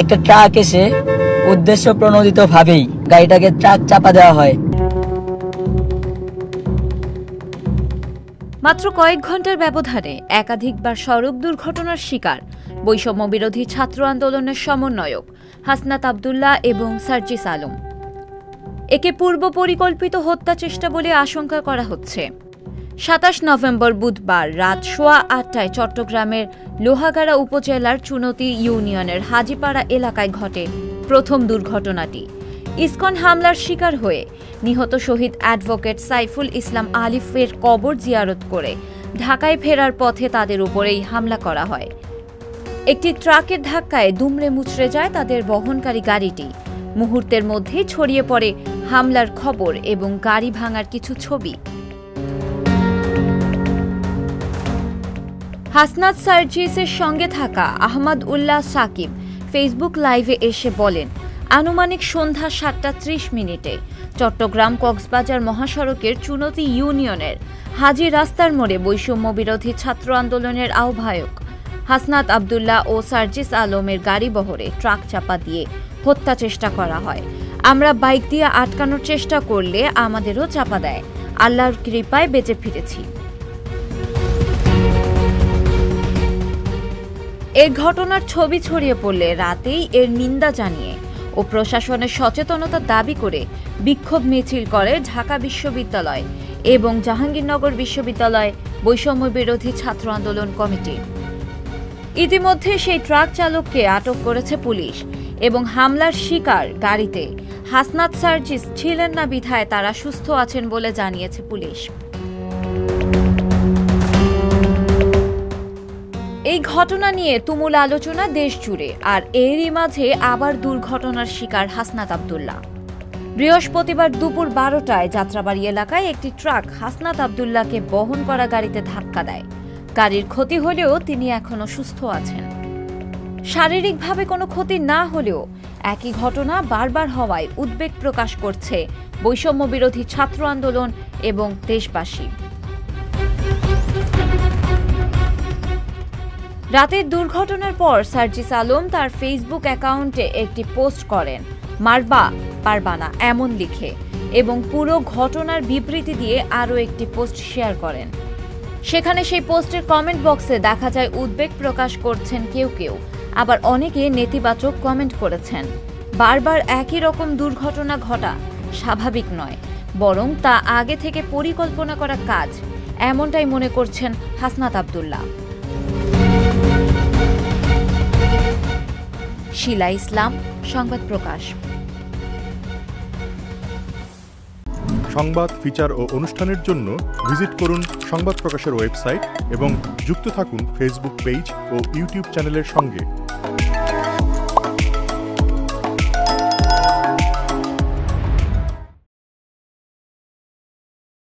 একটা ট্রাক এসে উদ্দেশ্য প্রণোদিতভাবেই গাড়িটাকে ট্রাক চাপা দেওয়া হয়। মাত্র কয়েক ঘন্টার ব্যবধানে একাধিকবার সড়ক দুর্ঘটনার শিকার বৈষম্য বিরোধী ছাত্র আন্দোলনের সমন্বয়ক হাসনাত আব্দুল্লাহ এবং সার্জিস আলম। একে পূর্ব পরিকল্পিত হত্যা চেষ্টা বলে আশঙ্কা করা হচ্ছে। ২৭ নভেম্বর বুধবার রাত ৮:৩০ চট্টগ্রামের লোহাগাড়া উপজেলার চুনতি ইউনিয়নের হাজিপাড়া এলাকায় ঘটে প্রথম দুর্ঘটনাটি। ইসকন হামলার শিকার হয়ে নিহত শহীদ অ্যাডভোকেট সাইফুল ইসলাম আলিফের কবর জিয়ারত করে ঢাকায় ফেরার পথে তাদের উপরেই হামলা করা হয়। একটি ট্রাকের ধাক্কায় দুমড়ে মুচড়ে যায় তাদের বহনকারী গাড়িটি। মুহূর্তের মধ্যেই ছড়িয়ে পড়ে হামলার খবর এবং গাড়ি ভাঙার কিছু ছবি। হাসনাত সার্জিসের সঙ্গে থাকা আহমদ উল্লাহ সাকিব ফেসবুক লাইভে এসে বলেন, আনুমানিক সন্ধ্যা ৭:৩০ চট্টগ্রাম কক্সবাজার মহাসড়কের চুনতি ইউনিয়নের হাজি রাস্তার মোড়ে বৈষম্য বিরোধী ছাত্র আন্দোলনের আহ্বায়ক হাসনাত আব্দুল্লাহ ও সার্জিস আলমের গাড়ি বহরে ট্রাক চাপা দিয়ে হত্যা চেষ্টা করা হয়। আমরা বাইক দিয়ে আটকানোর চেষ্টা করলে আমাদেরও চাপা দেয়। আল্লাহর কৃপায় বেঁচে ফিরেছি। এর ঘটনার ছবি ছড়িয়ে পড়লে রাতেই এর নিন্দা জানিয়ে ও প্রশাসনের সচেতনতা দাবি করে বিক্ষোভ মিছিল করে ঢাকা বিশ্ববিদ্যালয় এবং জাহাঙ্গীরনগর বিশ্ববিদ্যালয় বৈষম্য বিরোধী ছাত্র আন্দোলন কমিটি। ইতিমধ্যে সেই ট্রাক চালককে আটক করেছে পুলিশ এবং হামলার শিকার গাড়িতে হাসনাত সার্জিস ছিলেন না বিধায় তারা সুস্থ আছেন বলে জানিয়েছে পুলিশ। এই ঘটনা নিয়ে তুমুল আলোচনা দেশ জুড়ে, আর এরই মাঝে আবার দুর্ঘটনার শিকার হাসনাত আব্দুল্লাহ। বৃহস্পতিবার দুপুর ১২টায় যাত্রাবাড়ি এলাকায় একটি ট্রাক হাসনাত আব্দুল্লাহকে বহন করা গাড়িতে ধাক্কা দেয়। গাড়ির ক্ষতি হলেও তিনি এখনো সুস্থ আছেন। শারীরিকভাবে কোনো ক্ষতি না হলেও একই ঘটনা বারবার হওয়ায় উদ্বেগ প্রকাশ করছে বৈষম্য বিরোধী ছাত্র আন্দোলন এবং দেশবাসী। রাতের দুর্ঘটনার পর সার্জিস আলম তার ফেসবুক অ্যাকাউন্টে একটি পোস্ট করেন, মারবা পারবা না এমন লিখে, এবং পুরো ঘটনার বিবৃতি দিয়ে আরও একটি পোস্ট শেয়ার করেন। সেখানে সেই পোস্টের কমেন্ট বক্সে দেখা যায় উদ্বেগ প্রকাশ করছেন কেউ কেউ, আবার অনেকে নেতিবাচক কমেন্ট করেছেন। বারবার একই রকম দুর্ঘটনা ঘটা স্বাভাবিক নয়, বরং তা আগে থেকে পরিকল্পনা করা কাজ, এমনটাই মনে করছেন হাসনাত আব্দুল্লাহ। শিলা ইসলাম, সংবাদ প্রকাশ। সংবাদ, ফিচার ও অনুষ্ঠানের জন্য ভিজিট করুন সংবাদ প্রকাশের ওয়েবসাইট এবং যুক্ত থাকুন ফেসবুক পেজ ও ইউটিউব চ্যানেলের সঙ্গে।